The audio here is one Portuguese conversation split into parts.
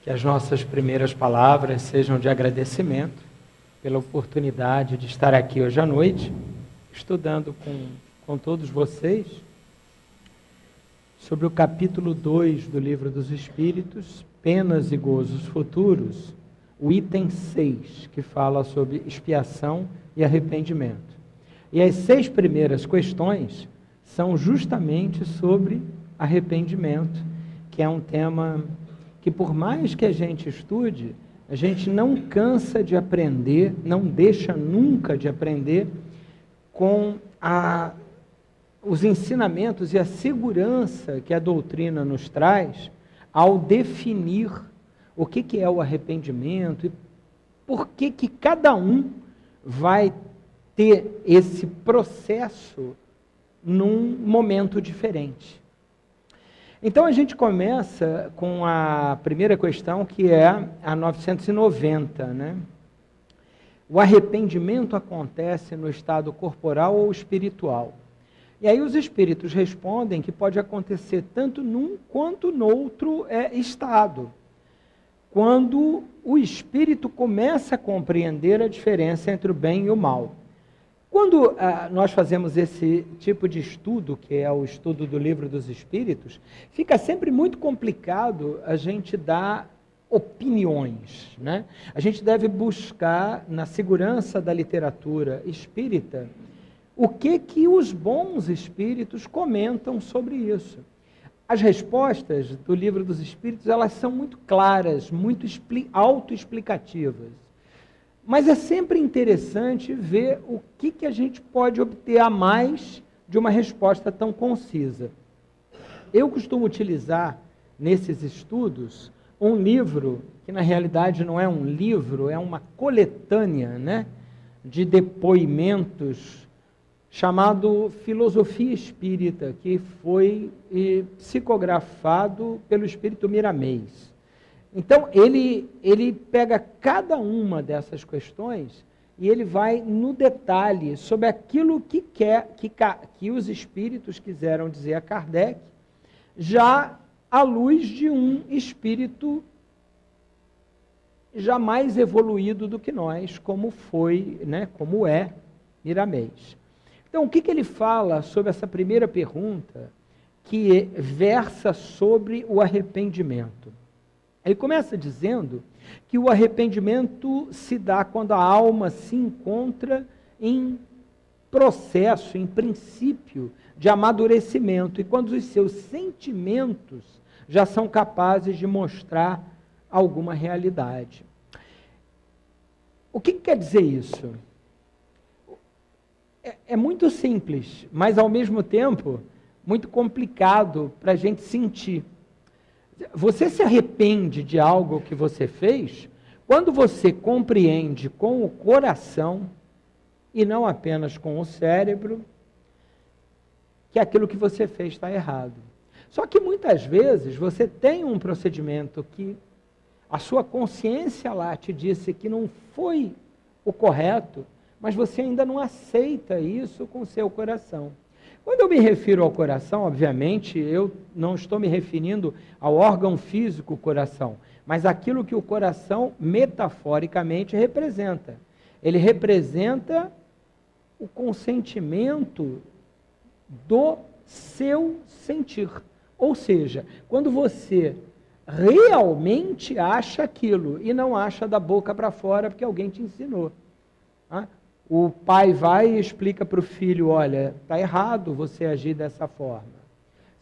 Que as nossas primeiras palavras sejam de agradecimento pela oportunidade de estar aqui hoje à noite, estudando com todos vocês sobre o capítulo 2 do Livro dos Espíritos, Penas e Gozos Futuros, o item 6, que fala sobre expiação e arrependimento. E as 6 primeiras questões são justamente sobre arrependimento, que é um tema que, por mais que a gente estude, a gente não cansa de aprender, não deixa nunca de aprender com os ensinamentos e a segurança que a doutrina nos traz ao definir o que é o arrependimento e por que cada um vai ter esse processo num momento diferente. Então a gente começa com a primeira questão, que é a 990, né? O arrependimento acontece no estado corporal ou espiritual? E aí os espíritos respondem que pode acontecer tanto num quanto no outro estado. Quando o espírito começa a compreender a diferença entre o bem e o mal. Quando nós fazemos esse tipo de estudo, que é o estudo do Livro dos Espíritos, fica sempre muito complicado a gente dar opiniões, né? A gente deve buscar, na segurança da literatura espírita, o que os bons espíritos comentam sobre isso. As respostas do Livro dos Espíritos, elas são muito claras, muito autoexplicativas. Mas é sempre interessante ver o que a gente pode obter a mais de uma resposta tão concisa. Eu costumo utilizar, nesses estudos, um livro, que na realidade não é um livro, é uma coletânea, né, de depoimentos, chamado Filosofia Espírita, que foi psicografado pelo Espírito Miramês. Então, ele pega cada uma dessas questões e ele vai no detalhe sobre aquilo que os espíritos quiseram dizer a Kardec, já à luz de um espírito já mais evoluído do que nós, como foi, né, como é Miramês. Então, o que ele fala sobre essa primeira pergunta, que versa sobre o arrependimento? Ele começa dizendo que o arrependimento se dá quando a alma se encontra em processo, em princípio de amadurecimento, e quando os seus sentimentos já são capazes de mostrar alguma realidade. O que quer dizer isso? É muito simples, mas ao mesmo tempo muito complicado para a gente sentir. Você se arrepende de algo que você fez quando você compreende com o coração e não apenas com o cérebro que aquilo que você fez está errado. Só que muitas vezes você tem um procedimento que a sua consciência lá te disse que não foi o correto, mas você ainda não aceita isso com o seu coração. Quando eu me refiro ao coração, obviamente, eu não estou me referindo ao órgão físico coração, mas aquilo que o coração, metaforicamente, representa. Ele representa o consentimento do seu sentir. Ou seja, quando você realmente acha aquilo e não acha da boca para fora porque alguém te ensinou. O pai vai e explica para o filho, olha, está errado você agir dessa forma.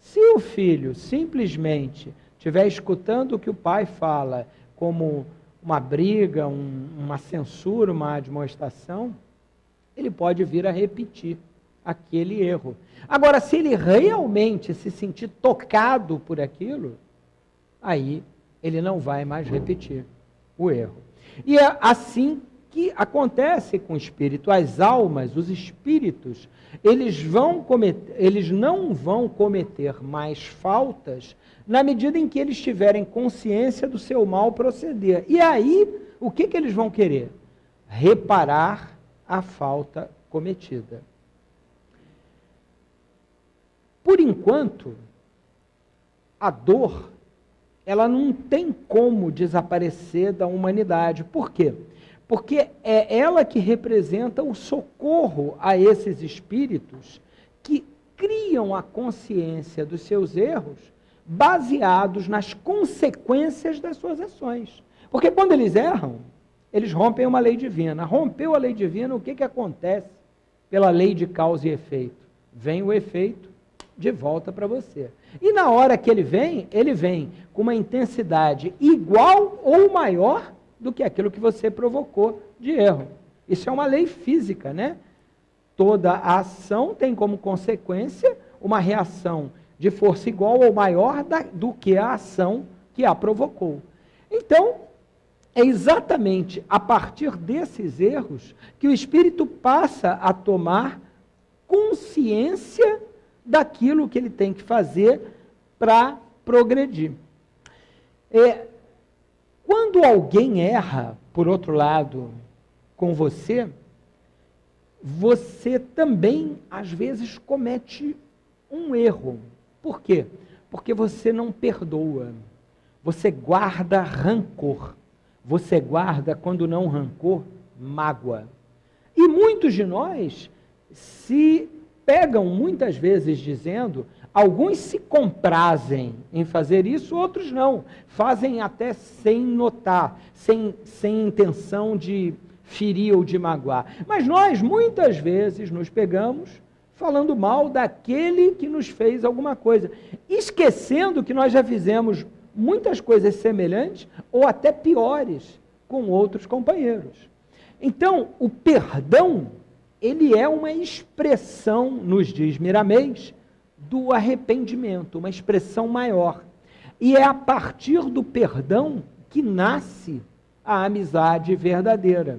Se o filho simplesmente estiver escutando o que o pai fala como uma briga, uma censura, uma admoestação, ele pode vir a repetir aquele erro. Agora, se ele realmente se sentir tocado por aquilo, aí ele não vai mais repetir o erro. E é assim que acontece com o espírito. As almas, os espíritos, eles não vão cometer mais faltas na medida em que eles tiverem consciência do seu mal proceder. E aí, o que eles vão querer? Reparar a falta cometida. por enquanto, a dor, ela não tem como desaparecer da humanidade. Por quê? Porque é ela que representa o socorro a esses espíritos que criam a consciência dos seus erros baseados nas consequências das suas ações. Porque quando eles erram, eles rompem uma lei divina. Rompeu a lei divina, o que acontece pela lei de causa e efeito? Vem o efeito de volta para você. E na hora que ele vem com uma intensidade igual ou maior do que aquilo que você provocou de erro. Isso é uma lei física, né? Toda a ação tem como consequência uma reação de força igual ou maior do que a ação que a provocou. Então, é exatamente a partir desses erros que o espírito passa a tomar consciência daquilo que ele tem que fazer para progredir. Quando alguém erra, por outro lado, com você, você também, às vezes, comete um erro. Por quê? Porque você não perdoa. Você guarda rancor. Você guarda, quando não rancor, mágoa. E muitos de nós se pegam muitas vezes dizendo, alguns se comprazem em fazer isso, outros não. Fazem até sem notar, sem intenção de ferir ou de magoar. Mas nós, muitas vezes, nos pegamos falando mal daquele que nos fez alguma coisa, esquecendo que nós já fizemos muitas coisas semelhantes ou até piores com outros companheiros. Então, o perdão, ele é uma expressão, nos diz Miramês, do arrependimento, uma expressão maior. E é a partir do perdão que nasce a amizade verdadeira.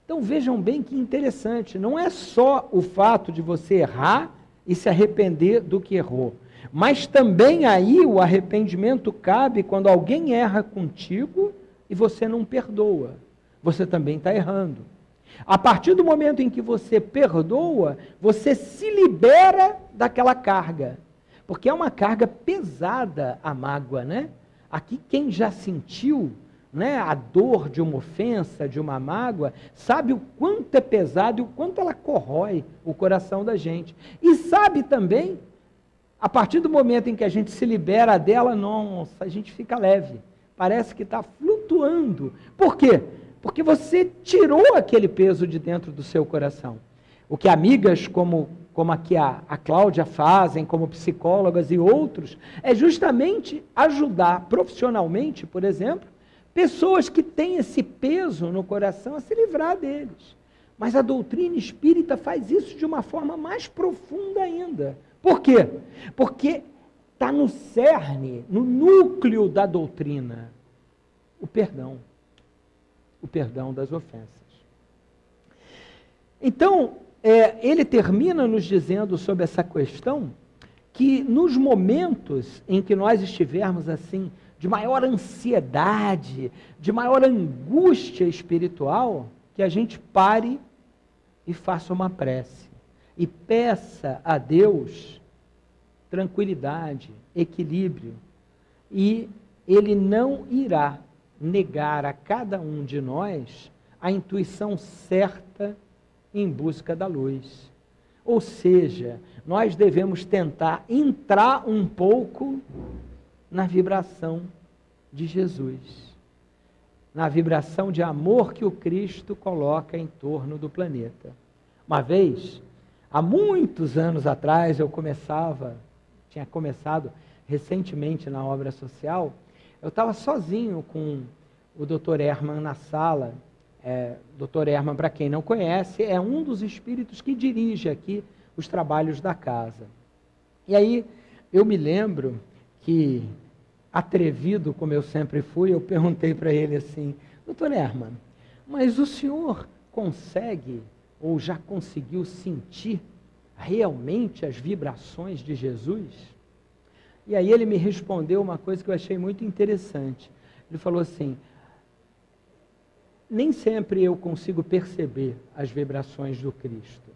Então vejam bem que interessante, não é só o fato de você errar e se arrepender do que errou, mas também aí o arrependimento cabe quando alguém erra contigo e você não perdoa. Você também está errando. A partir do momento em que você perdoa, você se libera daquela carga. Porque é uma carga pesada a mágoa, né? Aqui quem já sentiu, né, a dor de uma ofensa, de uma mágoa, sabe o quanto é pesado e o quanto ela corrói o coração da gente. E sabe também, a partir do momento em que a gente se libera dela, nossa, a gente fica leve. Parece que está flutuando. Por quê? Porque você tirou aquele peso de dentro do seu coração. O que amigas como aqui a Cláudia fazem, como psicólogas e outros, é justamente ajudar profissionalmente, por exemplo, pessoas que têm esse peso no coração a se livrar deles. Mas a doutrina espírita faz isso de uma forma mais profunda ainda. Por quê? Porque está no cerne, no núcleo da doutrina, o perdão das ofensas. Então, ele termina nos dizendo sobre essa questão que nos momentos em que nós estivermos assim, de maior ansiedade, de maior angústia espiritual, que a gente pare e faça uma prece e peça a Deus tranquilidade, equilíbrio, e Ele não irá negar a cada um de nós a intuição certa em busca da luz. Ou seja, nós devemos tentar entrar um pouco na vibração de Jesus, na vibração de amor que o Cristo coloca em torno do planeta. Uma vez, há muitos anos atrás, tinha começado recentemente na obra social, eu estava sozinho com o Dr. Herman na sala. Dr. Herman, para quem não conhece, é um dos espíritos que dirige aqui os trabalhos da casa. E aí, eu me lembro que, atrevido como eu sempre fui, eu perguntei para ele assim, Dr. Herman, mas o senhor consegue, ou já conseguiu sentir realmente as vibrações de Jesus? E aí ele me respondeu uma coisa que eu achei muito interessante. Ele falou assim, nem sempre eu consigo perceber as vibrações do Cristo.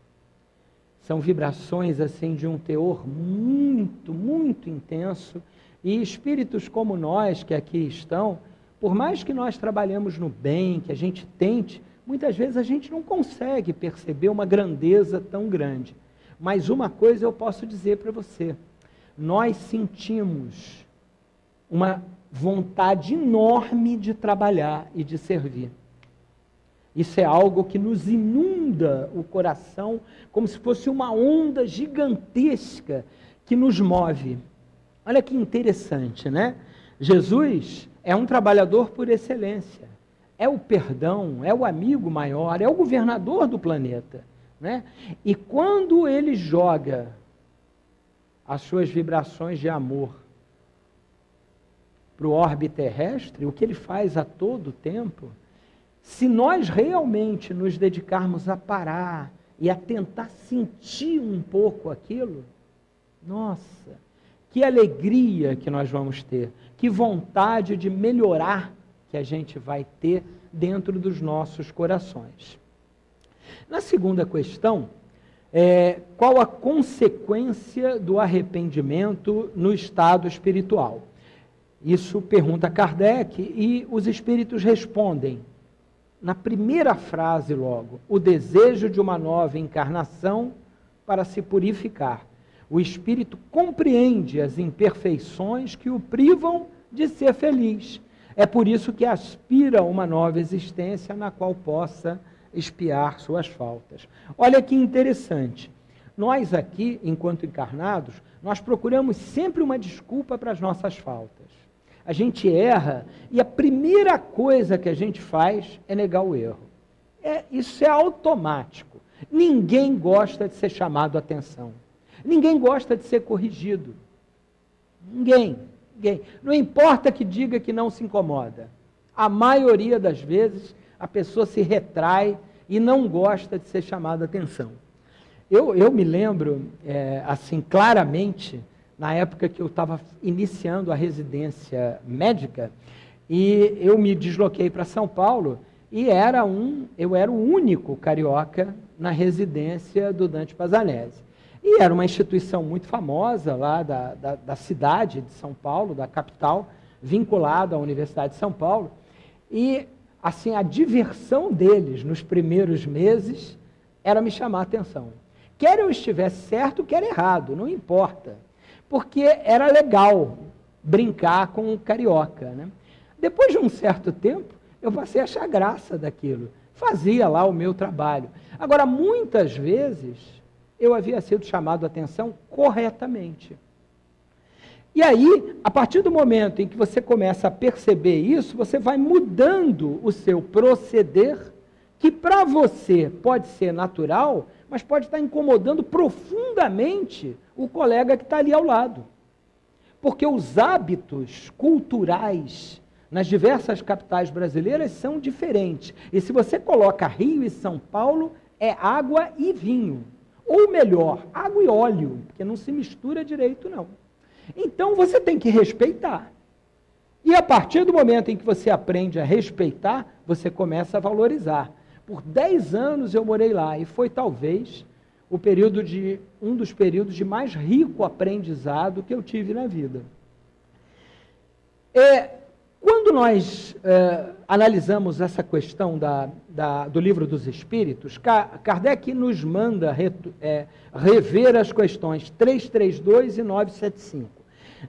São vibrações assim de um teor muito, muito intenso. E espíritos como nós que aqui estão, por mais que nós trabalhemos no bem, que a gente tente, muitas vezes a gente não consegue perceber uma grandeza tão grande. Mas uma coisa eu posso dizer para você, nós sentimos uma vontade enorme de trabalhar e de servir. Isso é algo que nos inunda o coração, como se fosse uma onda gigantesca que nos move. Olha que interessante, né? Jesus é um trabalhador por excelência. É o perdão, é o amigo maior, é o governador do planeta, né? E quando ele joga as suas vibrações de amor para o orbe terrestre, o que ele faz a todo tempo, se nós realmente nos dedicarmos a parar e a tentar sentir um pouco aquilo, nossa, que alegria que nós vamos ter, que vontade de melhorar que a gente vai ter dentro dos nossos corações. Na segunda questão, qual a consequência do arrependimento no estado espiritual? Isso pergunta Kardec e os espíritos respondem, na primeira frase logo, o desejo de uma nova encarnação para se purificar. O espírito compreende as imperfeições que o privam de ser feliz. É por isso que aspira a uma nova existência na qual possa expiar suas faltas. Olha que interessante. Nós aqui, enquanto encarnados, nós procuramos sempre uma desculpa para as nossas faltas. A gente erra e a primeira coisa que a gente faz é negar o erro. Isso é automático. Ninguém gosta de ser chamado a atenção. Ninguém gosta de ser corrigido. Ninguém. Não importa que diga que não se incomoda. A maioria das vezes a pessoa se retrai e não gosta de ser chamada a atenção. Eu me lembro, assim, claramente, na época que eu estava iniciando a residência médica, e eu me desloquei para São Paulo, e eu era o único carioca na residência do Dante Pazzanese. E era uma instituição muito famosa lá da cidade de São Paulo, da capital, vinculada à Universidade de São Paulo. E, assim, a diversão deles nos primeiros meses era me chamar a atenção. Quer eu estivesse certo, quer errado, não importa. Porque era legal brincar com o carioca, né? Depois de um certo tempo, eu passei a achar graça daquilo. Fazia lá o meu trabalho. Agora, muitas vezes, eu havia sido chamado a atenção corretamente. E aí, a partir do momento em que você começa a perceber isso, você vai mudando o seu proceder, que para você pode ser natural, mas pode estar incomodando profundamente o colega que está ali ao lado. Porque os hábitos culturais nas diversas capitais brasileiras são diferentes. E se você coloca Rio e São Paulo, é água e vinho. Ou melhor, água e óleo, porque não se mistura direito, não. Então, você tem que respeitar. E a partir do momento em que você aprende a respeitar, você começa a valorizar. Por 10 anos eu morei lá, e foi talvez um dos períodos de mais rico aprendizado que eu tive na vida. Quando nós analisamos essa questão do Livro dos Espíritos, Kardec nos manda rever as questões 332 e 975.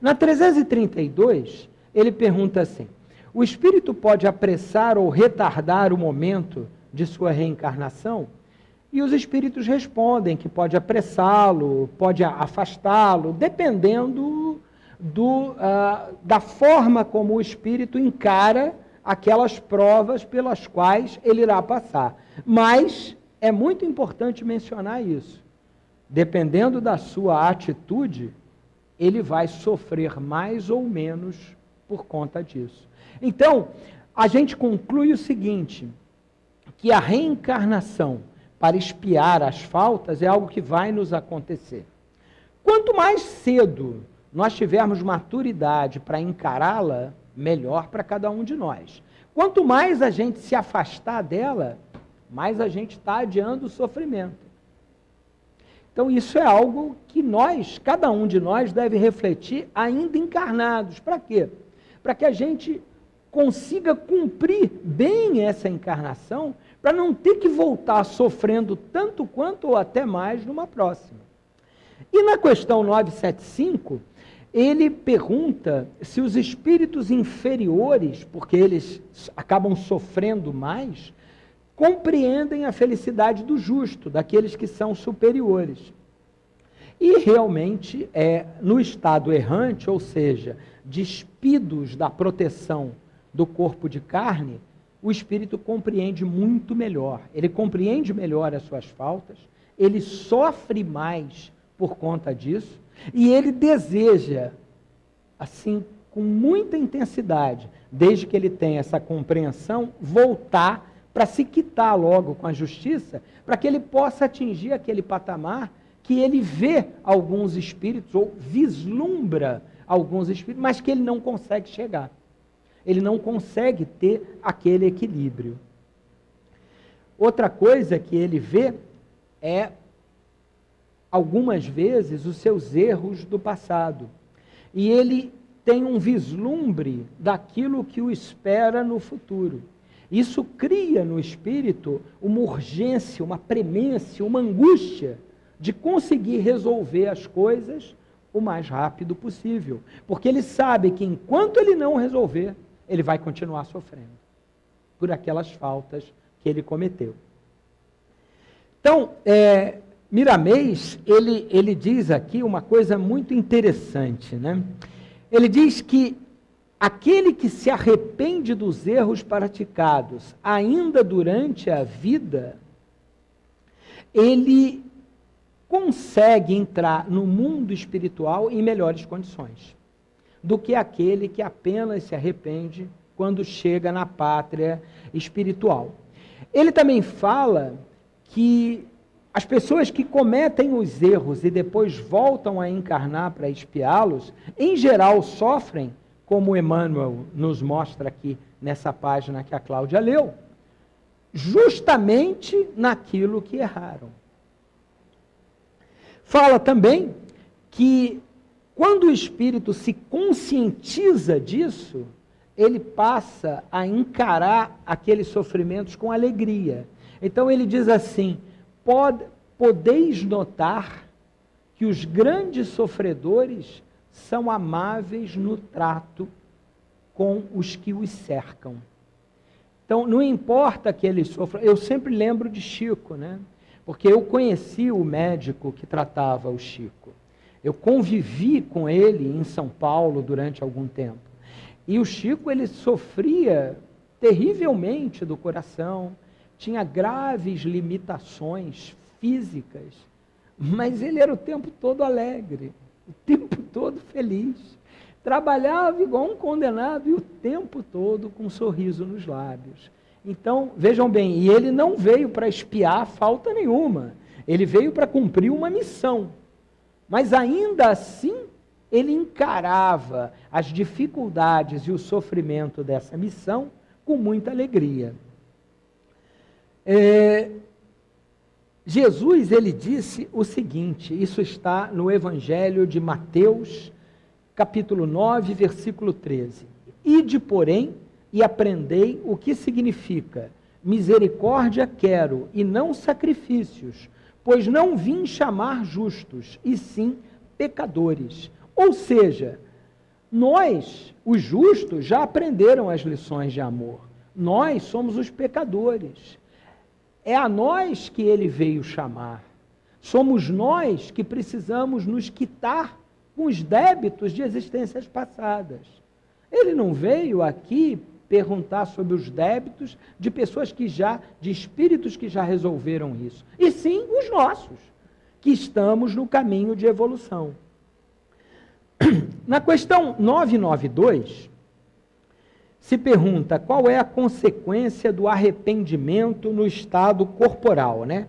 Na 332, ele pergunta assim, o espírito pode apressar ou retardar o momento de sua reencarnação? E os espíritos respondem que pode apressá-lo, pode afastá-lo, dependendo da forma como o espírito encara aquelas provas pelas quais ele irá passar. Mas é muito importante mencionar isso. Dependendo da sua atitude, ele vai sofrer mais ou menos por conta disso. Então, a gente conclui o seguinte, que a reencarnação para expiar as faltas é algo que vai nos acontecer. Quanto mais cedo nós tivermos maturidade para encará-la, melhor para cada um de nós. Quanto mais a gente se afastar dela, mais a gente está adiando o sofrimento. Então, isso é algo que nós, cada um de nós, deve refletir ainda encarnados. Para quê? Para que a gente consiga cumprir bem essa encarnação, para não ter que voltar sofrendo tanto quanto ou até mais numa próxima. E na questão 975, ele pergunta se os espíritos inferiores, porque eles acabam sofrendo mais, compreendem a felicidade do justo, daqueles que são superiores. E realmente, no estado errante, ou seja, despidos da proteção do corpo de carne, o espírito compreende muito melhor. Ele compreende melhor as suas faltas, ele sofre mais por conta disso, e ele deseja, assim, com muita intensidade, desde que ele tenha essa compreensão, voltar para se quitar logo com a justiça, para que ele possa atingir aquele patamar que ele vê alguns espíritos, ou vislumbra alguns espíritos, mas que ele não consegue chegar. Ele não consegue ter aquele equilíbrio. Outra coisa que ele vê é, algumas vezes, os seus erros do passado. E ele tem um vislumbre daquilo que o espera no futuro. Isso cria no espírito uma urgência, uma premência, uma angústia de conseguir resolver as coisas o mais rápido possível. Porque ele sabe que enquanto ele não resolver, ele vai continuar sofrendo por aquelas faltas que ele cometeu. Então, Miramês, ele diz aqui uma coisa muito interessante, né? Ele diz que aquele que se arrepende dos erros praticados ainda durante a vida, ele consegue entrar no mundo espiritual em melhores condições do que aquele que apenas se arrepende quando chega na pátria espiritual. Ele também fala que as pessoas que cometem os erros e depois voltam a encarnar para expiá-los, em geral sofrem, como Emmanuel nos mostra aqui nessa página que a Cláudia leu, justamente naquilo que erraram. Fala também que quando o espírito se conscientiza disso, ele passa a encarar aqueles sofrimentos com alegria. Então ele diz assim: podeis notar que os grandes sofredores são amáveis no trato com os que os cercam. Então, não importa que eles sofram. Eu sempre lembro de Chico, né? Porque eu conheci o médico que tratava o Chico. Eu convivi com ele em São Paulo durante algum tempo. E o Chico, ele sofria terrivelmente do coração, tinha graves limitações físicas, mas ele era o tempo todo alegre, o tempo todo feliz. Trabalhava igual um condenado e o tempo todo com um sorriso nos lábios. Então, vejam bem, e ele não veio para expiar falta nenhuma, ele veio para cumprir uma missão. Mas ainda assim, ele encarava as dificuldades e o sofrimento dessa missão com muita alegria. Jesus, ele disse o seguinte, isso está no Evangelho de Mateus, capítulo 9, versículo 13. Ide, porém, e aprendei o que significa: misericórdia quero, e não sacrifícios, pois não vim chamar justos, e sim pecadores. Ou seja, nós, os justos, já aprenderam as lições de amor. Nós somos os pecadores. É a nós que ele veio chamar. Somos nós que precisamos nos quitar com os débitos de existências passadas. Ele não veio aqui perguntar sobre os débitos de pessoas de espíritos que já resolveram isso. E sim os nossos, que estamos no caminho de evolução. Na questão 992, se pergunta qual é a consequência do arrependimento no estado corporal, né?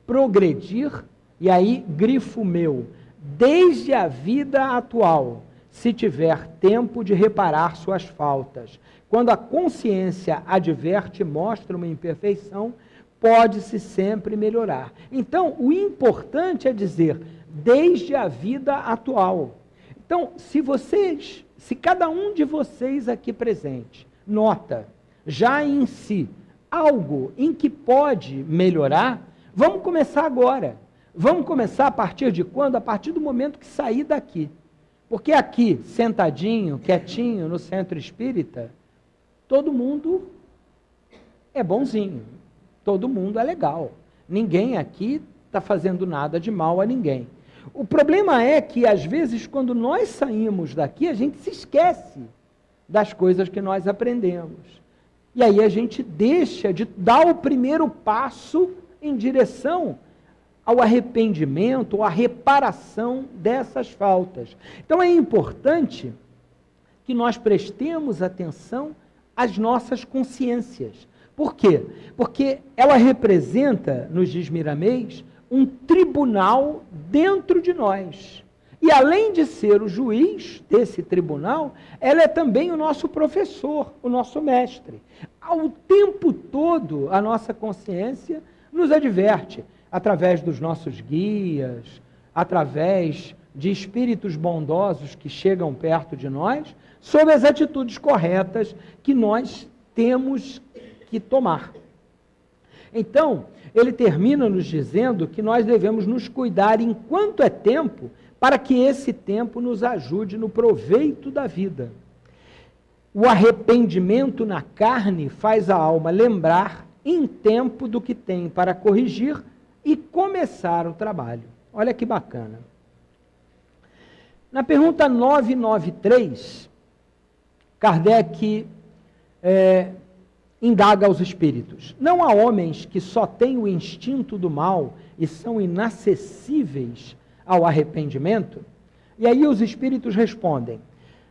Progredir, e aí grifo meu, desde a vida atual, se tiver tempo de reparar suas faltas. Quando a consciência adverte e mostra uma imperfeição, pode-se sempre melhorar. Então, o importante é dizer, desde a vida atual. Então, se cada um de vocês aqui presente nota, já em si, algo em que pode melhorar, vamos começar agora. Vamos começar a partir de quando? A partir do momento que sair daqui. Porque aqui, sentadinho, quietinho, no centro espírita, todo mundo é bonzinho, todo mundo é legal. Ninguém aqui está fazendo nada de mal a ninguém. O problema é que, às vezes, quando nós saímos daqui, a gente se esquece das coisas que nós aprendemos. E aí a gente deixa de dar o primeiro passo em direção ao arrependimento, ou à reparação dessas faltas. Então é importante que nós prestemos atenção às nossas consciências. Por quê? Porque ela representa, nos diz Miramês, um tribunal dentro de nós. E além de ser o juiz desse tribunal, ela é também o nosso professor, o nosso mestre. Ao tempo todo, a nossa consciência nos adverte, através dos nossos guias, através de espíritos bondosos que chegam perto de nós, sobre as atitudes corretas que nós temos que tomar. Então, ele termina nos dizendo que nós devemos nos cuidar enquanto é tempo, para que esse tempo nos ajude no proveito da vida. O arrependimento na carne faz a alma lembrar em tempo do que tem para corrigir e começar o trabalho. Olha que bacana. Na pergunta 993, Kardec indaga aos espíritos: não há homens que só têm o instinto do mal e são inacessíveis ao arrependimento? E aí os espíritos respondem: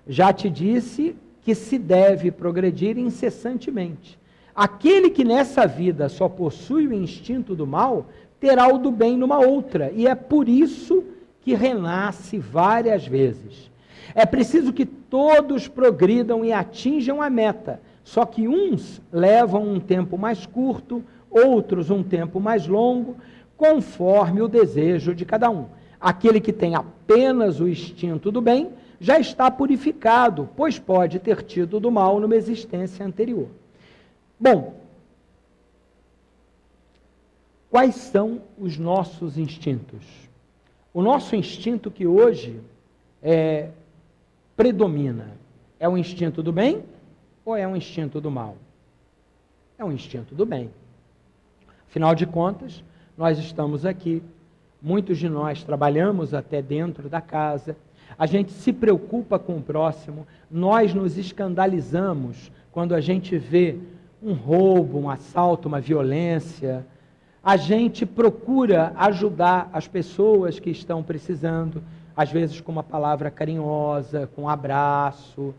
já te disse que se deve progredir incessantemente. Aquele que nessa vida só possui o instinto do mal, terá o do bem numa outra, e é por isso que renasce várias vezes. É preciso que todos progridam e atinjam a meta, só que uns levam um tempo mais curto, outros um tempo mais longo, conforme o desejo de cada um. Aquele que tem apenas o instinto do bem, já está purificado, pois pode ter tido do mal numa existência anterior. Bom, quais são os nossos instintos? O nosso instinto que hoje predomina, é o instinto do bem ou é um instinto do mal? É um instinto do bem. Afinal de contas, nós estamos aqui, muitos de nós trabalhamos até dentro da casa, a gente se preocupa com o próximo, nós nos escandalizamos quando a gente vê um roubo, um assalto, uma violência. A gente procura ajudar as pessoas que estão precisando, às vezes com uma palavra carinhosa, com um abraço,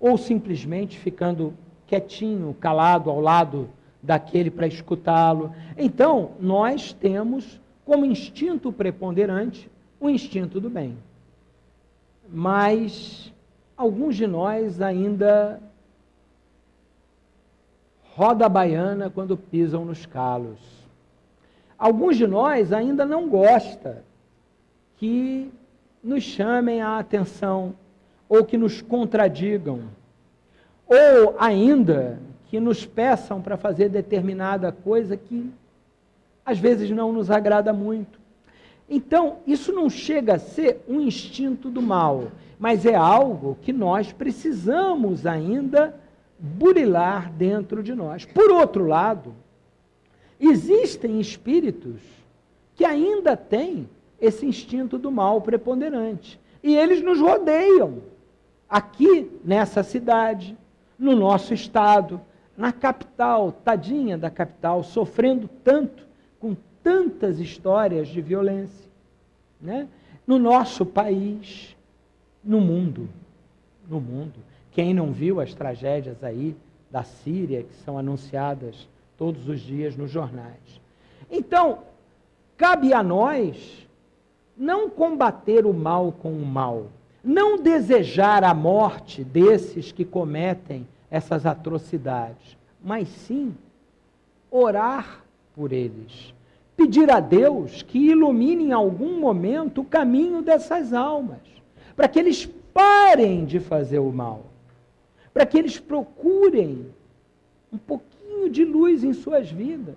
ou simplesmente ficando quietinho, calado ao lado daquele para escutá-lo. Então, nós temos como instinto preponderante o instinto do bem. Mas alguns de nós ainda roda a baiana quando pisam nos calos. Alguns de nós ainda não gostam que nos chamem a atenção, ou que nos contradigam, ou ainda que nos peçam para fazer determinada coisa que às vezes não nos agrada muito. Então, isso não chega a ser um instinto do mal, mas é algo que nós precisamos ainda burilar dentro de nós. Por outro lado, existem espíritos que ainda têm esse instinto do mal preponderante. E eles nos rodeiam, aqui nessa cidade, no nosso estado, na capital, tadinha da capital, sofrendo tanto, com tantas histórias de violência, né? No nosso país, no mundo. Quem não viu as tragédias aí da Síria, que são anunciadas todos os dias nos jornais. Então, cabe a nós não combater o mal com o mal, não desejar a morte desses que cometem essas atrocidades, mas sim orar por eles. Pedir a Deus que ilumine em algum momento o caminho dessas almas, para que eles parem de fazer o mal, para que eles procurem um pouquinho de luz em suas vidas.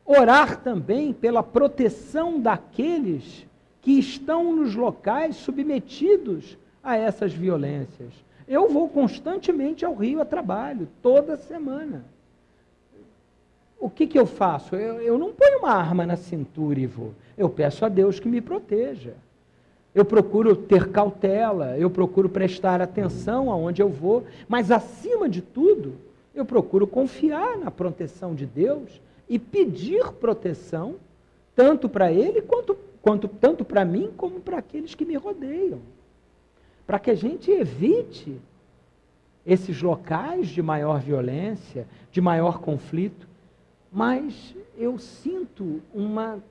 Orar também pela proteção daqueles que estão nos locais submetidos a essas violências. Eu vou constantemente ao Rio a trabalho, toda semana. O que eu faço? Eu não ponho uma arma na cintura e vou. Eu peço a Deus que me proteja. Eu procuro ter cautela, eu procuro prestar atenção aonde eu vou, mas acima de tudo, eu procuro confiar na proteção de Deus e pedir proteção, tanto para Ele, tanto para mim, como para aqueles que me rodeiam. Para que a gente evite esses locais de maior violência, de maior conflito. Mas eu sinto uma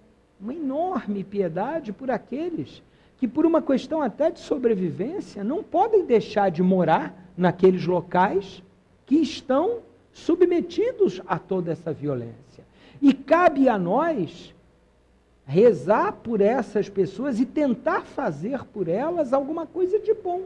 enorme piedade por aqueles que, por uma questão até de sobrevivência, não podem deixar de morar naqueles locais que estão submetidos a toda essa violência. E cabe a nós rezar por essas pessoas e tentar fazer por elas alguma coisa de bom.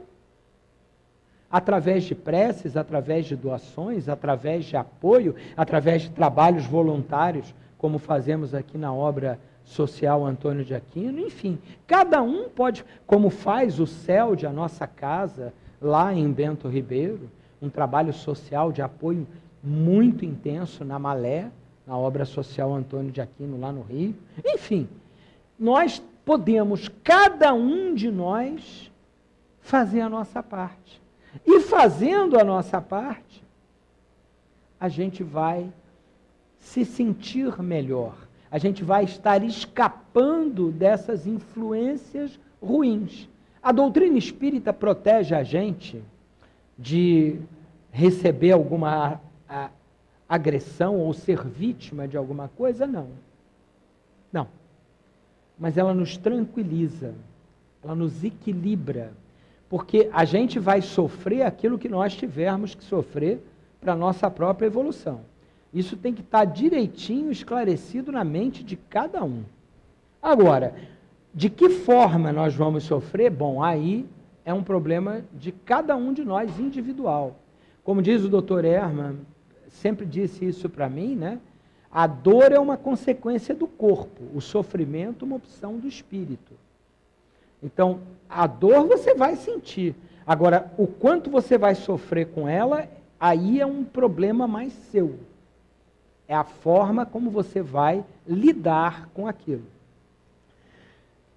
Através de preces, através de doações, através de apoio, através de trabalhos voluntários, como fazemos aqui na obra social Antônio de Aquino, enfim, cada um pode, como faz o CELD, a nossa casa, lá em Bento Ribeiro, um trabalho social de apoio muito intenso na Malé, na obra social Antônio de Aquino, lá no Rio. Enfim, nós podemos, cada um de nós, fazer a nossa parte. E fazendo a nossa parte, a gente vai se sentir melhor. A gente vai estar escapando dessas influências ruins. A doutrina espírita protege a gente de receber alguma agressão ou ser vítima de alguma coisa? Não. Não. Mas ela nos tranquiliza, ela nos equilibra, porque a gente vai sofrer aquilo que nós tivermos que sofrer para a nossa própria evolução. Isso tem que estar direitinho esclarecido na mente de cada um. Agora, de que forma nós vamos sofrer? Bom, aí é um problema de cada um de nós individual. Como diz o Dr. Herman, sempre disse isso para mim, né? A dor é uma consequência do corpo, o sofrimento uma opção do espírito. Então, a dor você vai sentir. Agora, o quanto você vai sofrer com ela, aí é um problema mais seu. É a forma como você vai lidar com aquilo.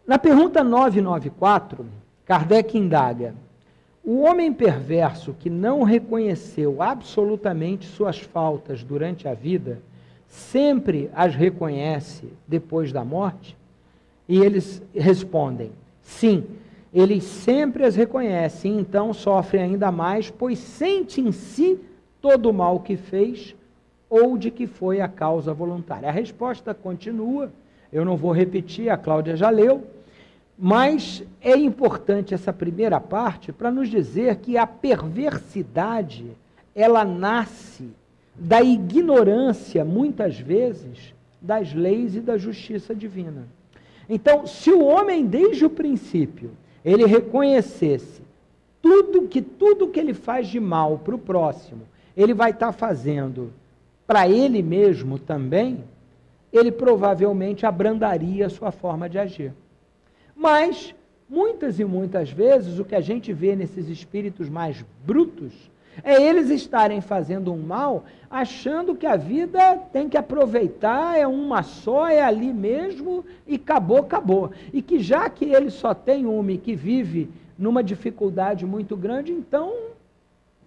Na pergunta 994, Kardec indaga: o homem perverso que não reconheceu absolutamente suas faltas durante a vida, sempre as reconhece depois da morte? E eles respondem: sim, ele sempre as reconhece, e então sofre ainda mais, pois sente em si todo o mal que fez ou de que foi a causa voluntária. A resposta continua, eu não vou repetir, a Cláudia já leu, mas é importante essa primeira parte para nos dizer que a perversidade, ela nasce da ignorância, muitas vezes, das leis e da justiça divina. Então, se o homem, desde o princípio, ele reconhecesse tudo que ele faz de mal para o próximo, ele vai estar fazendo para ele mesmo também, ele provavelmente abrandaria a sua forma de agir. Mas, muitas e muitas vezes, o que a gente vê nesses espíritos mais brutos, é eles estarem fazendo um mal, achando que a vida tem que aproveitar, é uma só, é ali mesmo, e acabou. E que já que ele só tem uma e que vive numa dificuldade muito grande, então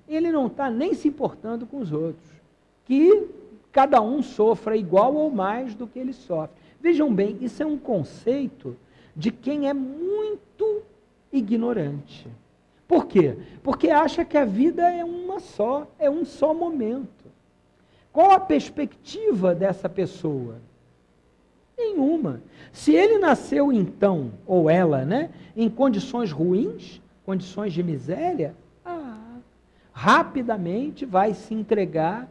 ele não está nem se importando com os outros. Que cada um sofra igual ou mais do que ele sofre. Vejam bem, isso é um conceito de quem é muito ignorante. Por quê? Porque acha que a vida é uma só, é um só momento. Qual a perspectiva dessa pessoa? Nenhuma. Se ele nasceu então, ou ela, né, em condições ruins, condições de miséria, rapidamente vai se entregar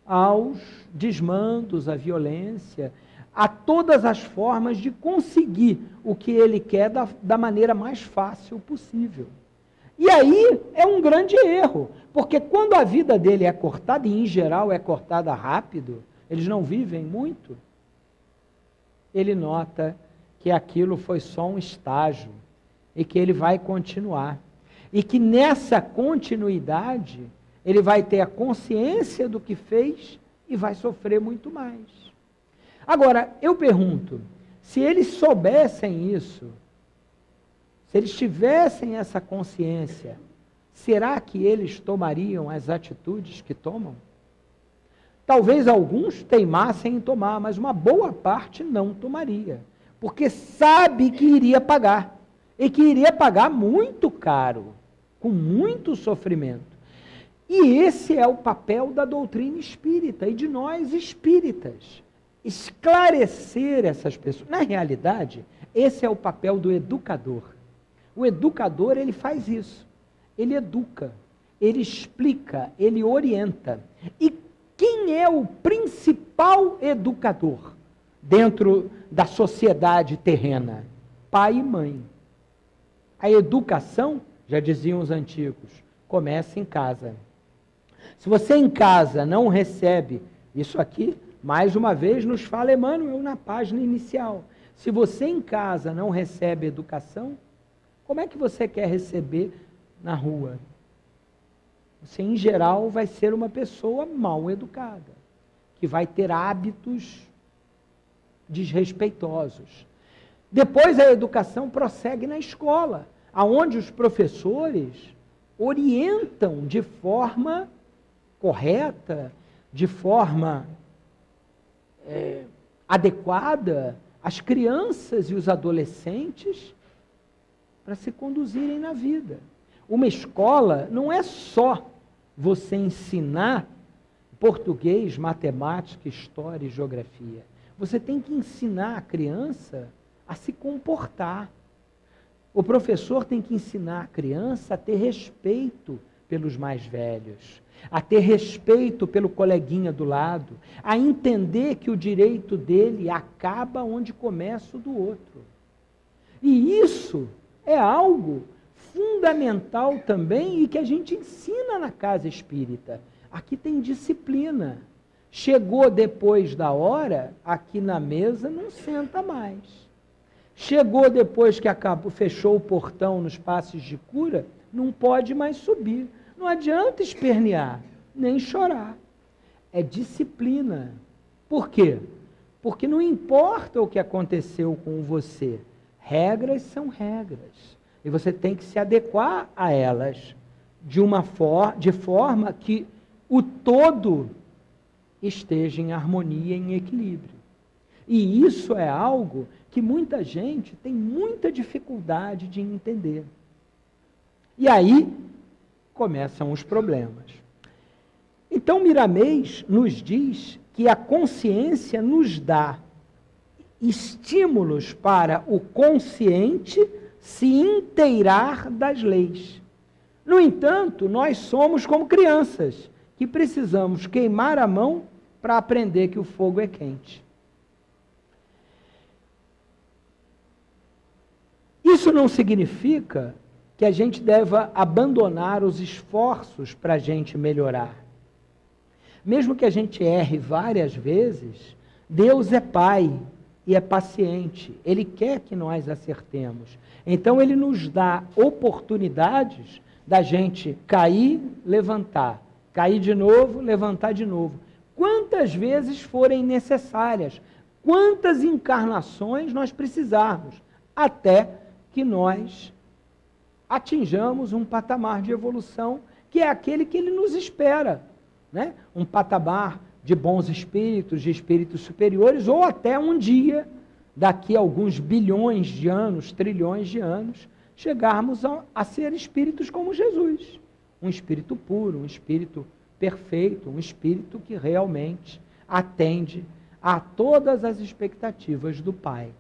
aos desmandos, à violência, a todas as formas de conseguir o que ele quer da maneira mais fácil possível. E aí é um grande erro, porque quando a vida dele é cortada, e em geral é cortada rápido, eles não vivem muito, ele nota que aquilo foi só um estágio e que ele vai continuar. E que nessa continuidade, ele vai ter a consciência do que fez e vai sofrer muito mais. Agora, eu pergunto, se eles soubessem isso, se eles tivessem essa consciência, será que eles tomariam as atitudes que tomam? Talvez alguns teimassem em tomar, mas uma boa parte não tomaria, porque sabe que iria pagar, e que iria pagar muito caro, com muito sofrimento. E esse é o papel da doutrina espírita e de nós espíritas, esclarecer essas pessoas. Na realidade, esse é o papel do educador. O educador, ele faz isso, ele educa, ele explica, ele orienta. E quem é o principal educador dentro da sociedade terrena? Pai e mãe. A educação, já diziam os antigos, começa em casa. Se você em casa não recebe, isso aqui, mais uma vez, nos fala Emmanuel na página inicial. Se você em casa não recebe educação, como é que você quer receber na rua? Você, em geral, vai ser uma pessoa mal educada, que vai ter hábitos desrespeitosos. Depois a educação prossegue na escola, aonde os professores orientam de forma correta, de forma adequada, as crianças e os adolescentes para se conduzirem na vida. Uma escola não é só você ensinar português, matemática, história e geografia. Você tem que ensinar a criança a se comportar. O professor tem que ensinar a criança a ter respeito pelos mais velhos, a ter respeito pelo coleguinha do lado, a entender que o direito dele acaba onde começa o do outro. E isso é algo fundamental também e que a gente ensina na casa espírita. Aqui tem disciplina. Chegou depois da hora, aqui na mesa não senta mais. Chegou depois que fechou o portão nos passes de cura, não pode mais subir. Não adianta espernear, nem chorar. É disciplina. Por quê? Porque não importa o que aconteceu com você. Regras são regras. E você tem que se adequar a elas de forma que o todo esteja em harmonia, em equilíbrio. E isso é algo que muita gente tem muita dificuldade de entender. E aí começam os problemas. Então Miramês nos diz que a consciência nos dá estímulos para o consciente se inteirar das leis. No entanto, nós somos como crianças, que precisamos queimar a mão para aprender que o fogo é quente. Isso não significa que a gente deva abandonar os esforços para a gente melhorar. Mesmo que a gente erre várias vezes, Deus é Pai e é paciente. Ele quer que nós acertemos. Então, Ele nos dá oportunidades da gente cair, levantar. Cair de novo, levantar de novo. Quantas vezes forem necessárias. Quantas encarnações nós precisarmos. Até que nós atinjamos um patamar de evolução que é aquele que Ele nos espera. Né? Um patamar de bons espíritos, de espíritos superiores, ou até um dia, daqui a alguns bilhões de anos, trilhões de anos, chegarmos a ser espíritos como Jesus. Um espírito puro, um espírito perfeito, um espírito que realmente atende a todas as expectativas do Pai.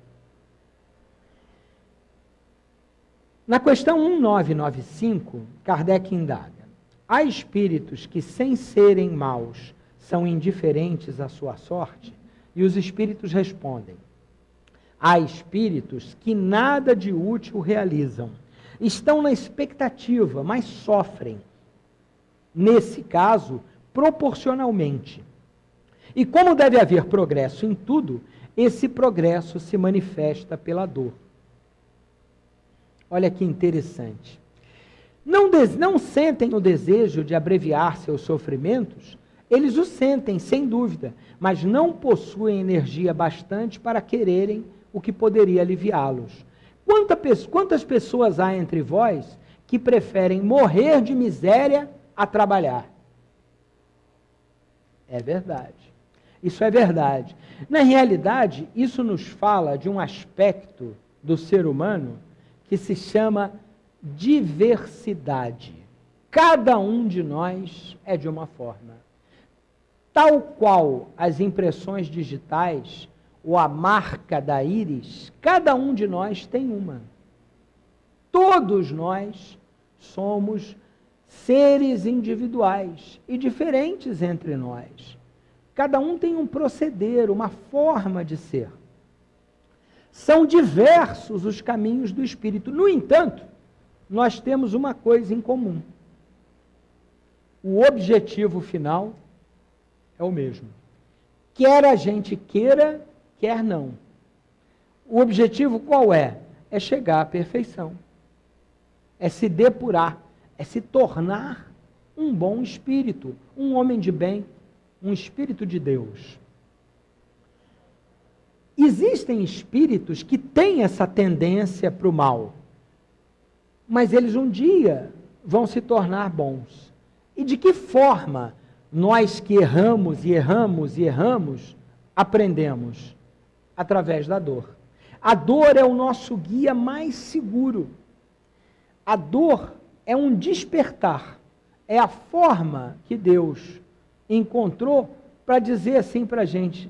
Na questão 1995, Kardec indaga: há espíritos que, sem serem maus, são indiferentes à sua sorte? E os espíritos respondem: há espíritos que nada de útil realizam. Estão na expectativa, mas sofrem. Nesse caso, proporcionalmente. E como deve haver progresso em tudo, esse progresso se manifesta pela dor. Olha que interessante. Não sentem o desejo de abreviar seus sofrimentos? Eles o sentem, sem dúvida, mas não possuem energia bastante para quererem o que poderia aliviá-los. Quantas pessoas há entre vós que preferem morrer de miséria a trabalhar? É verdade. Isso é verdade. Na realidade, isso nos fala de um aspecto do ser humano que se chama diversidade. Cada um de nós é de uma forma. Tal qual as impressões digitais ou a marca da íris, cada um de nós tem uma. Todos nós somos seres individuais e diferentes entre nós. Cada um tem um proceder, uma forma de ser. São diversos os caminhos do espírito. No entanto, nós temos uma coisa em comum. O objetivo final é o mesmo. Quer a gente queira, quer não. O objetivo qual é? É chegar à perfeição. É se depurar, é se tornar um bom espírito, um homem de bem, um espírito de Deus. Existem espíritos que têm essa tendência para o mal, mas eles um dia vão se tornar bons. E de que forma nós que erramos e erramos e erramos, aprendemos? Através da dor. A dor é o nosso guia mais seguro. A dor é um despertar, é a forma que Deus encontrou para dizer assim para a gente: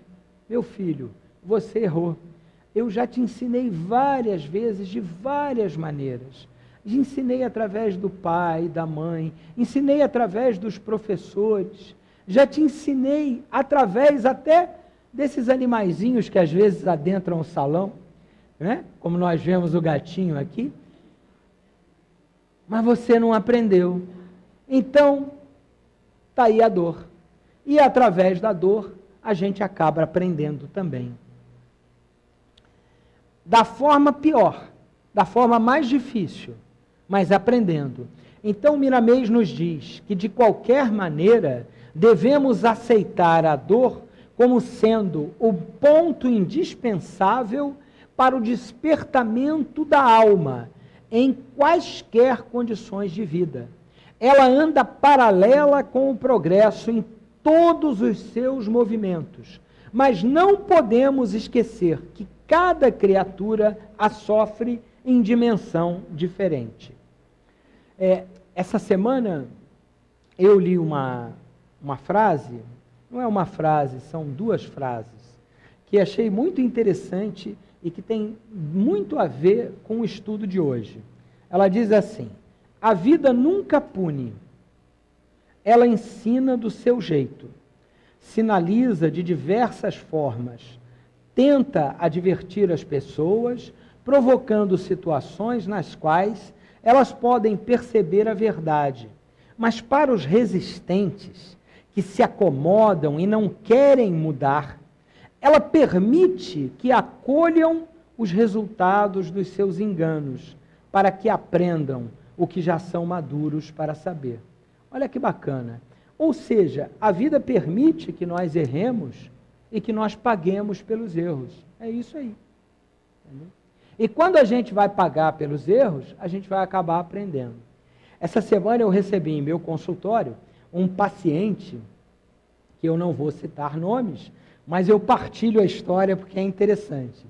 meu filho, você errou. Eu já te ensinei várias vezes, de várias maneiras. Ensinei através do pai, da mãe, ensinei através dos professores, já te ensinei através até desses animaizinhos que às vezes adentram o salão, né? Como nós vemos o gatinho aqui. Mas você não aprendeu. Então, está aí a dor. E através da dor, a gente acaba aprendendo também. Da forma pior, da forma mais difícil, mas aprendendo. Então, Miramês nos diz que, de qualquer maneira, devemos aceitar a dor como sendo o ponto indispensável para o despertamento da alma, em quaisquer condições de vida. Ela anda paralela com o progresso em todos os seus movimentos, mas não podemos esquecer que cada criatura a sofre em dimensão diferente. Essa semana eu li uma frase, não é uma frase, são duas frases, que achei muito interessante e que tem muito a ver com o estudo de hoje. Ela diz assim: a vida nunca pune, ela ensina do seu jeito, sinaliza de diversas formas, tenta advertir as pessoas, provocando situações nas quais elas podem perceber a verdade. Mas para os resistentes, que se acomodam e não querem mudar, ela permite que acolham os resultados dos seus enganos, para que aprendam o que já são maduros para saber. Olha que bacana. Ou seja, a vida permite que nós erremos e que nós paguemos pelos erros. É isso aí. Entendeu? E quando a gente vai pagar pelos erros, a gente vai acabar aprendendo. Essa semana eu recebi em meu consultório um paciente, que eu não vou citar nomes, mas eu partilho a história porque é interessante.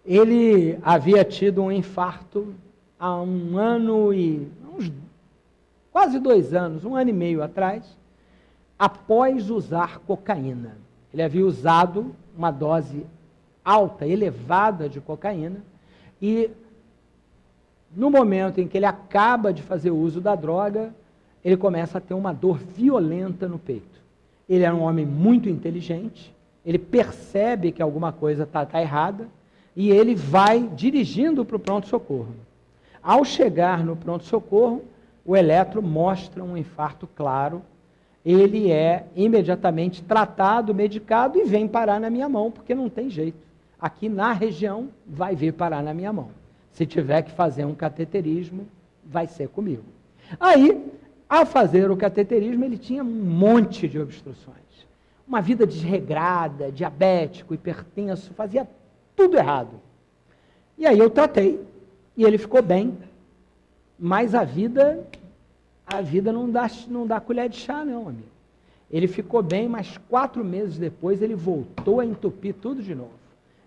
Ele havia tido um infarto há quase 2 anos, 1 ano e meio atrás, após usar cocaína. Ele havia usado uma dose alta, elevada de cocaína, e no momento em que ele acaba de fazer uso da droga, ele começa a ter uma dor violenta no peito. Ele era um homem muito inteligente, ele percebe que alguma coisa está errada, e ele vai dirigindo para o pronto-socorro. Ao chegar no pronto-socorro, o eletro mostra um infarto claro, ele é imediatamente tratado, medicado e vem parar na minha mão, porque não tem jeito. Aqui na região vai vir parar na minha mão. Se tiver que fazer um cateterismo, vai ser comigo. Aí, ao fazer o cateterismo, ele tinha um monte de obstruções. Uma vida desregrada, diabético, hipertenso, fazia tudo errado. E aí eu tratei, e ele ficou bem, mas a vida não dá colher de chá não, amigo. Ele ficou bem, mas 4 meses depois ele voltou a entupir tudo de novo.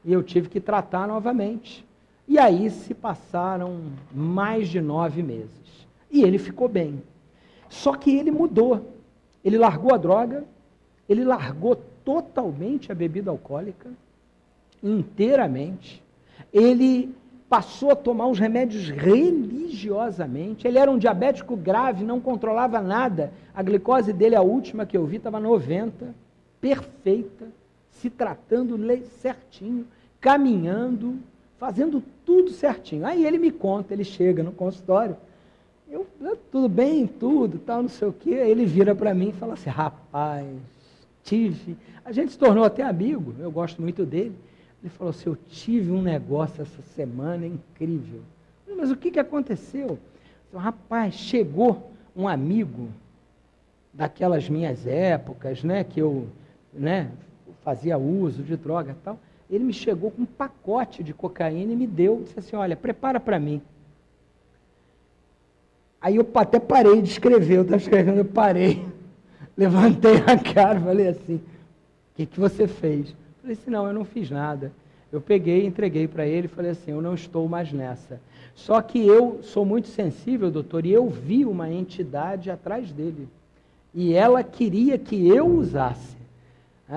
E eu tive que tratar novamente. E aí se passaram mais de 9 meses. E ele ficou bem. Só que ele mudou. Ele largou a droga, ele largou totalmente a bebida alcoólica, inteiramente. Ele passou a tomar os remédios religiosamente. Ele era um diabético grave, não controlava nada. A glicose dele, a última que eu vi, estava 90, perfeita, se tratando certinho, caminhando, fazendo tudo certinho. Aí ele me conta, ele chega no consultório, tudo bem, tudo, tal, não sei o quê. Aí ele vira para mim e fala assim, rapaz, a gente se tornou até amigo, eu gosto muito dele. Ele falou assim, eu tive um negócio essa semana incrível. Mas o que aconteceu? Rapaz, chegou um amigo daquelas minhas épocas, né, que eu fazia uso de droga e tal. Ele me chegou com um pacote de cocaína e me deu, disse assim, olha, prepara para mim. Aí eu até parei de escrever, eu estava escrevendo, eu parei, levantei a cara, falei assim, o que você fez? Falei assim, não, eu não fiz nada. Eu peguei, entreguei para ele e falei assim, eu não estou mais nessa. Só que eu sou muito sensível, doutor, e eu vi uma entidade atrás dele. E ela queria que eu usasse.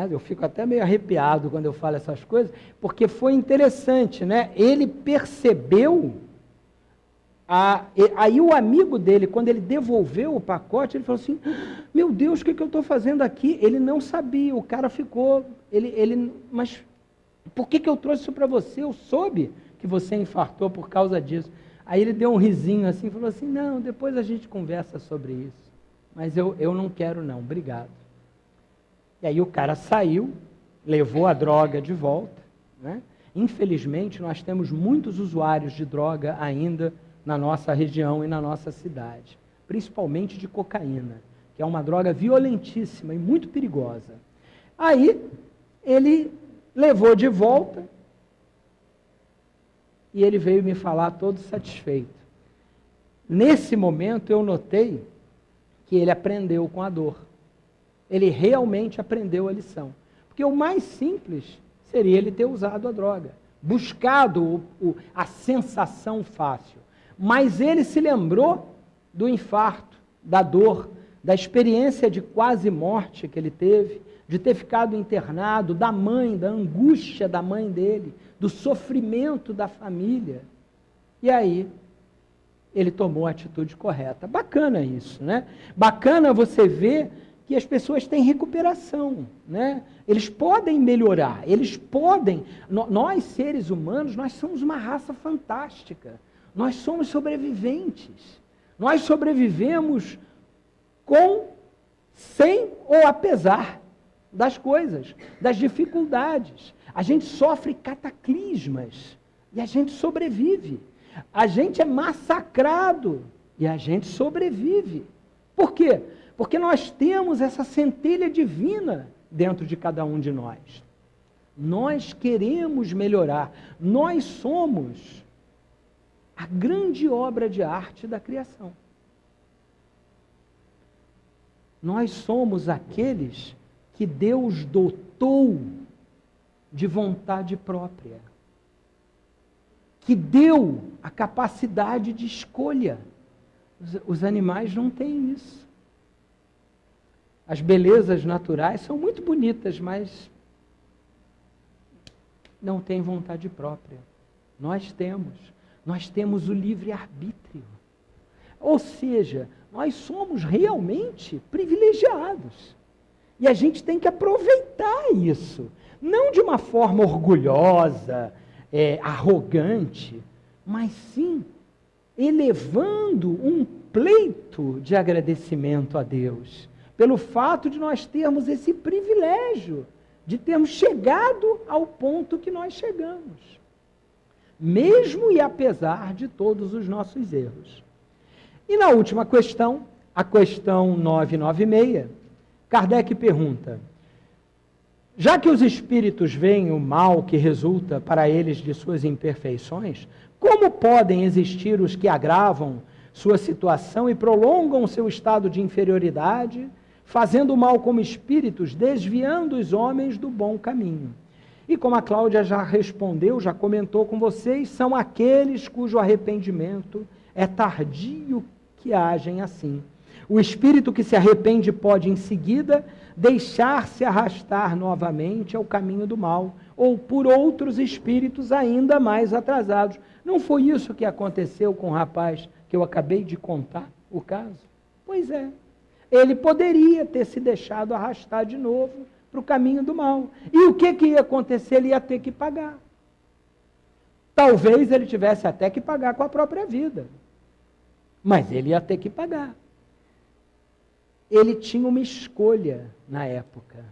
Eu fico até meio arrepiado quando eu falo essas coisas, porque foi interessante, né? Ele percebeu, aí o amigo dele, quando ele devolveu o pacote, ele falou assim, meu Deus, o que eu estou fazendo aqui? Ele não sabia, o cara ficou, mas por que eu trouxe isso para você? Eu soube que você infartou por causa disso. Aí ele deu um risinho assim, falou assim, não, depois a gente conversa sobre isso, mas eu não quero não, obrigado. E aí o cara saiu, levou a droga de volta, né? Infelizmente, nós temos muitos usuários de droga ainda na nossa região e na nossa cidade, principalmente de cocaína, que é uma droga violentíssima e muito perigosa. Aí, ele levou de volta e ele veio me falar todo satisfeito. Nesse momento, eu notei que ele aprendeu com a dor. Ele realmente aprendeu a lição. Porque o mais simples seria ele ter usado a droga, buscado a sensação fácil. Mas ele se lembrou do infarto, da dor, da experiência de quase morte que ele teve, de ter ficado internado, da mãe, da angústia da mãe dele, do sofrimento da família. E aí, ele tomou a atitude correta. Bacana isso, né? Bacana você ver que as pessoas têm recuperação, né? Eles podem melhorar, eles podem. Nós, seres humanos, nós somos uma raça fantástica. Nós somos sobreviventes. Nós sobrevivemos sem ou apesar das coisas, das dificuldades. A gente sofre cataclismas e a gente sobrevive. A gente é massacrado e a gente sobrevive. Por quê? Porque nós temos essa centelha divina dentro de cada um de nós. Nós queremos melhorar. Nós somos a grande obra de arte da criação. Nós somos aqueles que Deus dotou de vontade própria, que deu a capacidade de escolha. Os animais não têm isso. As belezas naturais são muito bonitas, mas não têm vontade própria. Nós temos o livre-arbítrio. Ou seja, nós somos realmente privilegiados. E a gente tem que aproveitar isso. Não de uma forma orgulhosa, arrogante, mas sim elevando um pleito de agradecimento a Deus, pelo fato de nós termos esse privilégio, de termos chegado ao ponto que nós chegamos, mesmo e apesar de todos os nossos erros. E na última questão, a questão 996, Kardec pergunta: já que os espíritos veem o mal que resulta para eles de suas imperfeições, como podem existir os que agravam sua situação e prolongam seu estado de inferioridade, fazendo o mal como espíritos, desviando os homens do bom caminho? E como a Cláudia já respondeu, já comentou com vocês, são aqueles cujo arrependimento é tardio que agem assim. O espírito que se arrepende pode, em seguida, deixar-se arrastar novamente ao caminho do mal, ou por outros espíritos ainda mais atrasados. Não foi isso que aconteceu com o rapaz que eu acabei de contar o caso? Pois é. Ele poderia ter se deixado arrastar de novo para o caminho do mal. E o que ia acontecer? Ele ia ter que pagar. Talvez ele tivesse até que pagar com a própria vida. Mas ele ia ter que pagar. Ele tinha uma escolha na época.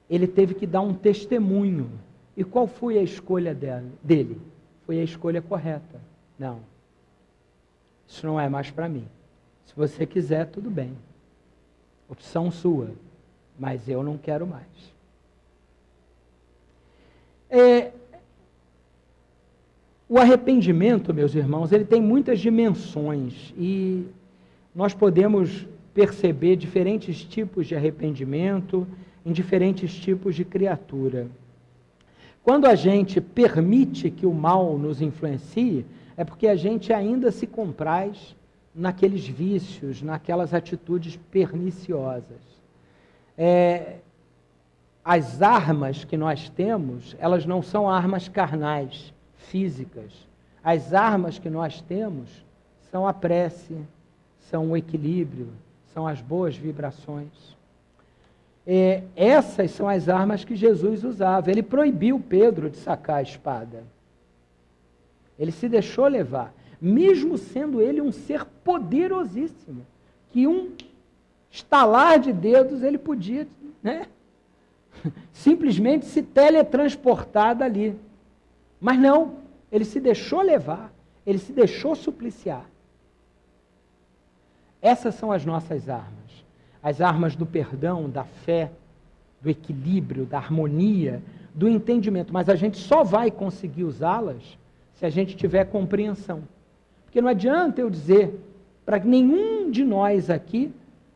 Ele teve que dar um testemunho. E qual foi a escolha dele? Foi a escolha correta. Não. Isso não é mais para mim. Se você quiser, tudo bem. Opção sua. Mas eu não quero mais. O arrependimento, meus irmãos, ele tem muitas dimensões. E nós podemos perceber diferentes tipos de arrependimento em diferentes tipos de criatura. Quando a gente permite que o mal nos influencie, é porque a gente ainda se compraz naqueles vícios, naquelas atitudes perniciosas. As armas que nós temos, elas não são armas carnais, físicas. As armas que nós temos são a prece, são o equilíbrio, são as boas vibrações. Essas são as armas que Jesus usava. Ele proibiu Pedro de sacar a espada. Ele se deixou levar, mesmo sendo ele um ser poderosíssimo, que um estalar de dedos ele podia, simplesmente se teletransportar dali. Mas não, ele se deixou levar, ele se deixou supliciar. Essas são as nossas armas. As armas do perdão, da fé, do equilíbrio, da harmonia, do entendimento. Mas a gente só vai conseguir usá-las se a gente tiver compreensão. Porque não adianta eu dizer para nenhum de nós aqui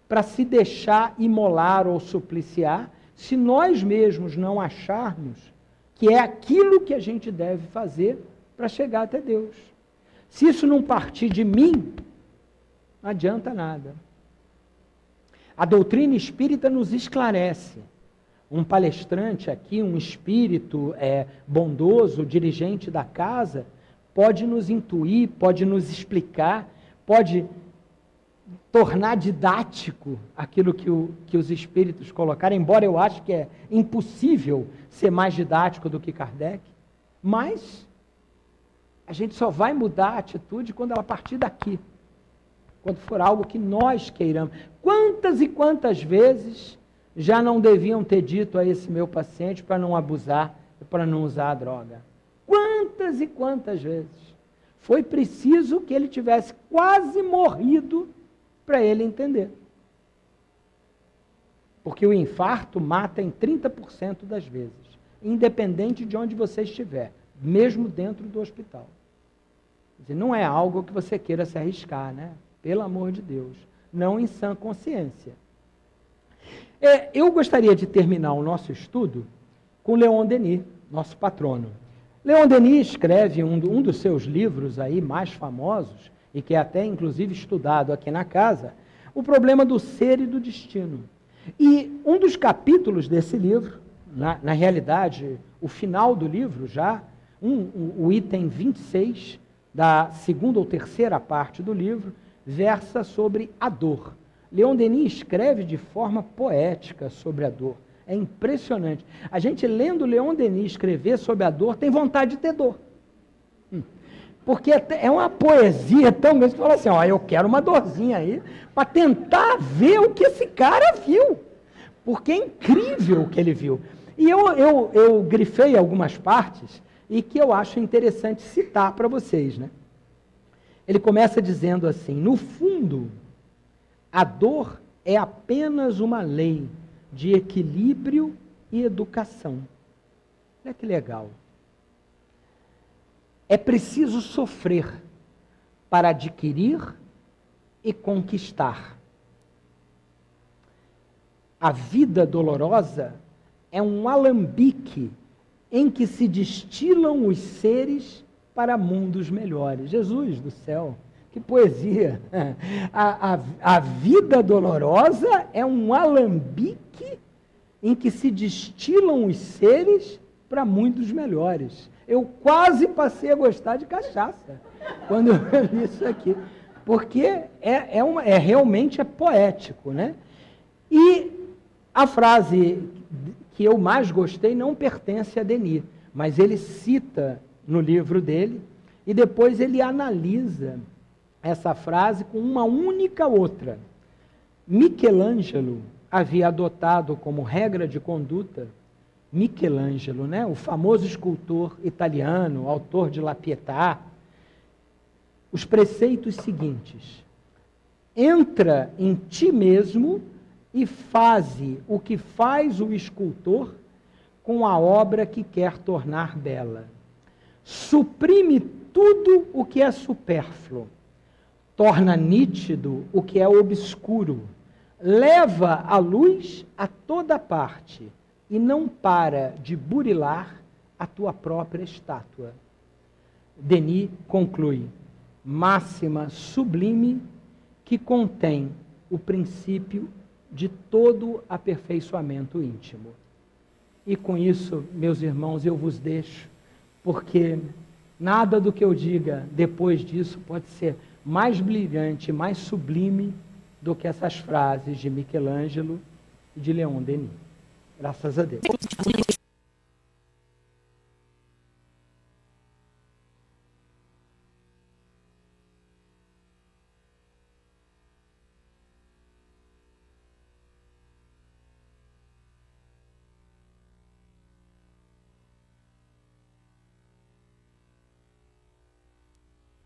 para se deixar imolar ou supliciar, se nós mesmos não acharmos que é aquilo que a gente deve fazer para chegar até Deus. Se isso não partir de mim, não adianta nada. A doutrina espírita nos esclarece. Um palestrante aqui, um espírito bondoso, dirigente da casa, pode nos intuir, pode nos explicar, pode tornar didático aquilo que os espíritos colocaram, embora eu ache que é impossível ser mais didático do que Kardec, mas a gente só vai mudar a atitude quando ela partir daqui. Quando for algo que nós queiramos. Quantas e quantas vezes já não deviam ter dito a esse meu paciente para não abusar, para não usar a droga? Quantas e quantas vezes? Foi preciso que ele tivesse quase morrido para ele entender. Porque o infarto mata em 30% das vezes, independente de onde você estiver, mesmo dentro do hospital. Quer dizer, não é algo que você queira se arriscar, né? Pelo amor de Deus, não em sã consciência. Eu gostaria de terminar o nosso estudo com Leon Denis, nosso patrono. Leon Denis escreve um dos seus livros aí mais famosos, e que é até inclusive estudado aqui na casa, O Problema do Ser e do Destino. E um dos capítulos desse livro, na realidade, o final do livro já, o item 26, da segunda ou terceira parte do livro, versa sobre a dor. Leon Denis escreve de forma poética sobre a dor. É impressionante. A gente lendo Leon Denis escrever sobre a dor, tem vontade de ter dor. Porque é uma poesia tão grande que fala assim, ó, eu quero uma dorzinha aí, para tentar ver o que esse cara viu. Porque é incrível o que ele viu. E eu grifei algumas partes e que eu acho interessante citar para vocês, né? Ele começa dizendo assim, no fundo, a dor é apenas uma lei de equilíbrio e educação. Olha que legal. É preciso sofrer para adquirir e conquistar. A vida dolorosa é um alambique em que se destilam os seres para mundos melhores. Jesus do céu, que poesia! A vida dolorosa é um alambique em que se destilam os seres para mundos melhores. Eu quase passei a gostar de cachaça quando eu li isso aqui, porque realmente é poético, né? E a frase que eu mais gostei não pertence a Denis, mas ele cita no livro dele, e depois ele analisa essa frase com uma única outra. Michelangelo havia adotado como regra de conduta, Michelangelo, né, o famoso escultor italiano, autor de La Pietà, os preceitos seguintes: entra em ti mesmo e faze o que faz o escultor com a obra que quer tornar bela. Suprime tudo o que é supérfluo, torna nítido o que é obscuro, leva a luz a toda parte e não para de burilar a tua própria estátua. Denis conclui, máxima sublime que contém o princípio de todo aperfeiçoamento íntimo. E com isso, meus irmãos, eu vos deixo, porque nada do que eu diga depois disso pode ser mais brilhante, mais sublime do que essas frases de Michelangelo e de Leon Denis. Graças a Deus.